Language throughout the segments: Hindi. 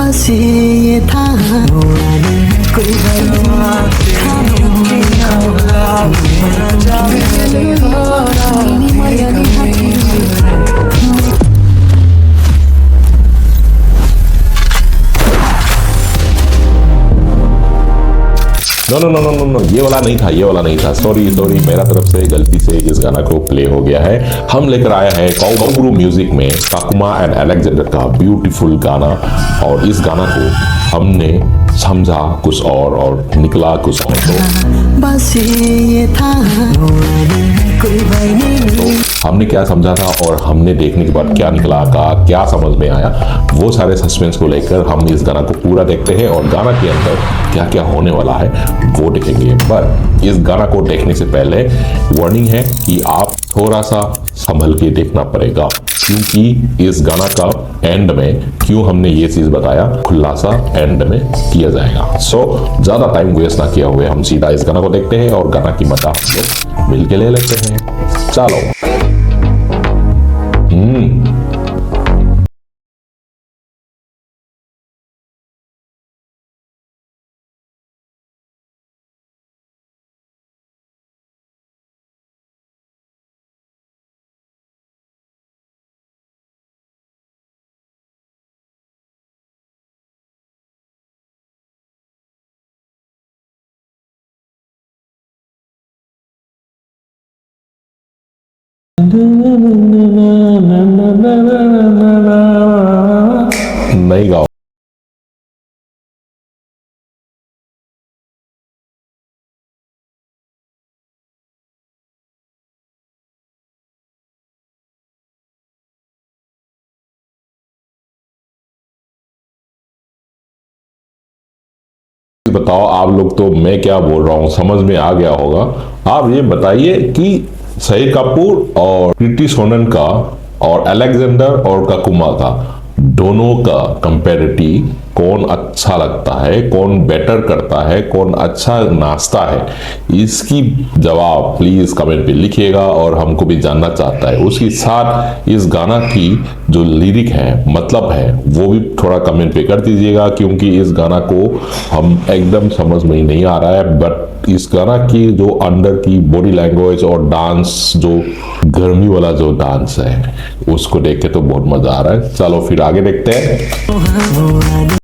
बस ये था कोई no no no no no no, ये वाला नहीं था, ये वाला नहीं था। सॉरी सॉरी, मेरा तरफ से गलती से इस गाना को प्ले हो गया है। हम लेकर आए हैं काउगुरु म्यूजिक में काकुमा एंड अलेक्जेंडर का ब्यूटीफुल गाना, और इस गाना को हमने समझा कुछ और निकला कुछ और। तो बस ये था कोई तो हमने क्या समझा था और हमने देखने के बाद क्या निकला का क्या समझ में आया, वो सारे सस्पेंस को लेकर हम इस गाना को पूरा देखते हैं और गाना के अंदर क्या क्या होने वाला है वो देखेंगे। पर इस गाना को देखने से पहले वार्निंग है कि आप थोड़ा सा संभल के देखना पड़ेगा, क्योंकि इस गाना का एंड में क्यों हमने ये चीज बताया, खुलासा एंड में किया जाएगा। सो ज्यादा टाइम वेस्ट ना किया हुए हम सीधा इस गाना को देखते हैं और गाना की मजा हम लोग मिल के ले लेते हैं। चलो। नहीं गाओ। बताओ आप लोग, तो मैं क्या बोल रहा हूँ समझ में आ गया होगा। आप ये बताइए कि शाहिद कपूर और कृति सोनन का और अलेक्जेंडर और काकुमा का दोनों का कंपैरिटिव कौन अच्छा लगता है, कौन बेटर करता है, कौन अच्छा नाचता है, इसकी जवाब प्लीज कमेंट पे लिखिएगा और हमको भी जानना चाहता है। उसके साथ इस गाना की जो लिरिक है, मतलब है, वो भी थोड़ा कमेंट पे कर दीजिएगा, क्योंकि इस गाना को हम एकदम समझ में ही नहीं आ रहा है। बट इस गाना की जो अंदर की बॉडी लैंग्वेज और डांस, जो गर्मी वाला जो डांस है, उसको देख के तो बहुत मजा आ रहा है। चलो फिर आगे देखते हैं।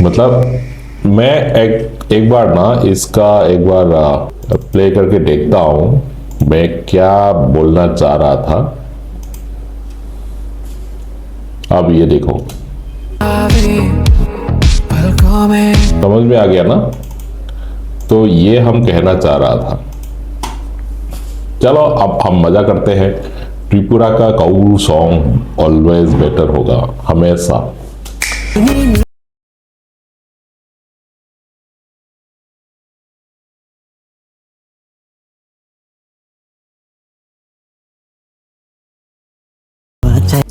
मतलब मैं एक बार ना इसका एक बार प्ले करके देखता हूं मैं क्या बोलना चाह रहा था। अब ये देखो, समझ में आ गया ना। तो ये हम कहना चाह रहा था। चलो अब हम मजा करते हैं। त्रिपुरा का काउगुरु सॉन्ग ऑलवेज बेटर होगा, हमेशा।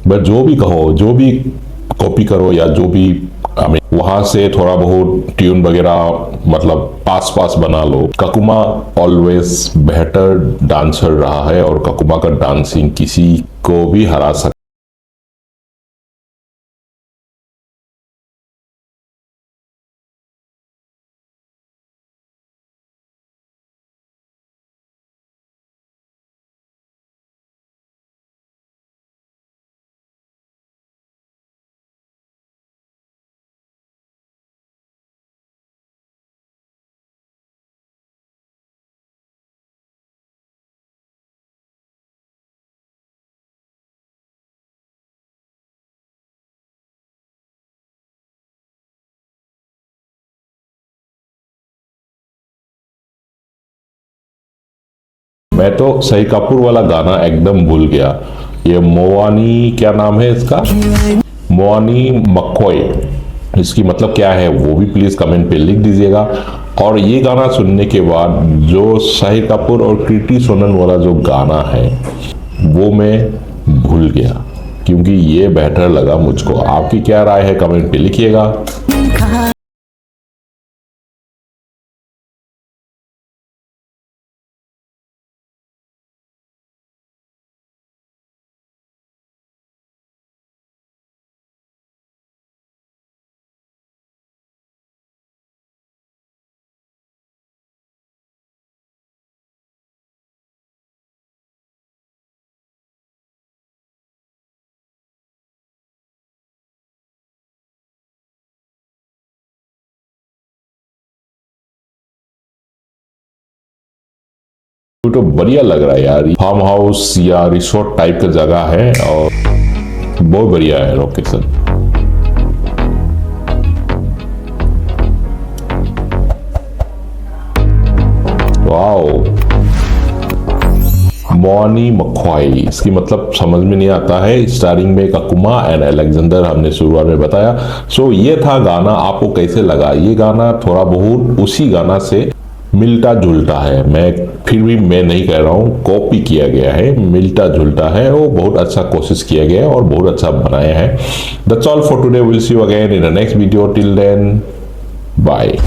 बट जो भी कहो, जो भी कॉपी करो या जो भी वहां से थोड़ा बहुत ट्यून वगैरह मतलब पास पास बना लो। काकुमा ऑलवेज बेटर डांसर रहा है और काकुमा का डांसिंग किसी को भी हरा सकता मैं तो सही कपूर वाला गाना एकदम भूल गया। ये मोवानी, क्या नाम है इसका, मोवानी मक्कॉय, इसकी मतलब क्या है वो भी प्लीज कमेंट पे लिख दीजिएगा। और ये गाना सुनने के बाद जो शाहिद कपूर और कृति सोनन वाला जो गाना है वो मैं भूल गया, क्योंकि ये बेहतर लगा मुझको। आपकी क्या राय है कमेंट पे लिखिएगा। तो बढ़िया लग रहा है यार, फार्म हाउस या रिसोर्ट टाइप का जगह है और बहुत बढ़िया है लोकेशन। वाओ, मोवानी मक्कॉय, इसकी मतलब समझ में नहीं आता है। स्टारिंग में ककुमा एंड अलेक्जेंडर हमने शुरुआत में बताया। सो ये था गाना, आपको कैसे लगा? ये गाना थोड़ा बहुत उसी गाना से मिलता जुलता है, मैं नहीं कह रहा हूँ कॉपी किया गया है, मिलता जुलता है। वो बहुत अच्छा कोशिश किया गया है और बहुत अच्छा बनाया है। That's all for today, will see you again in the next video, till then bye.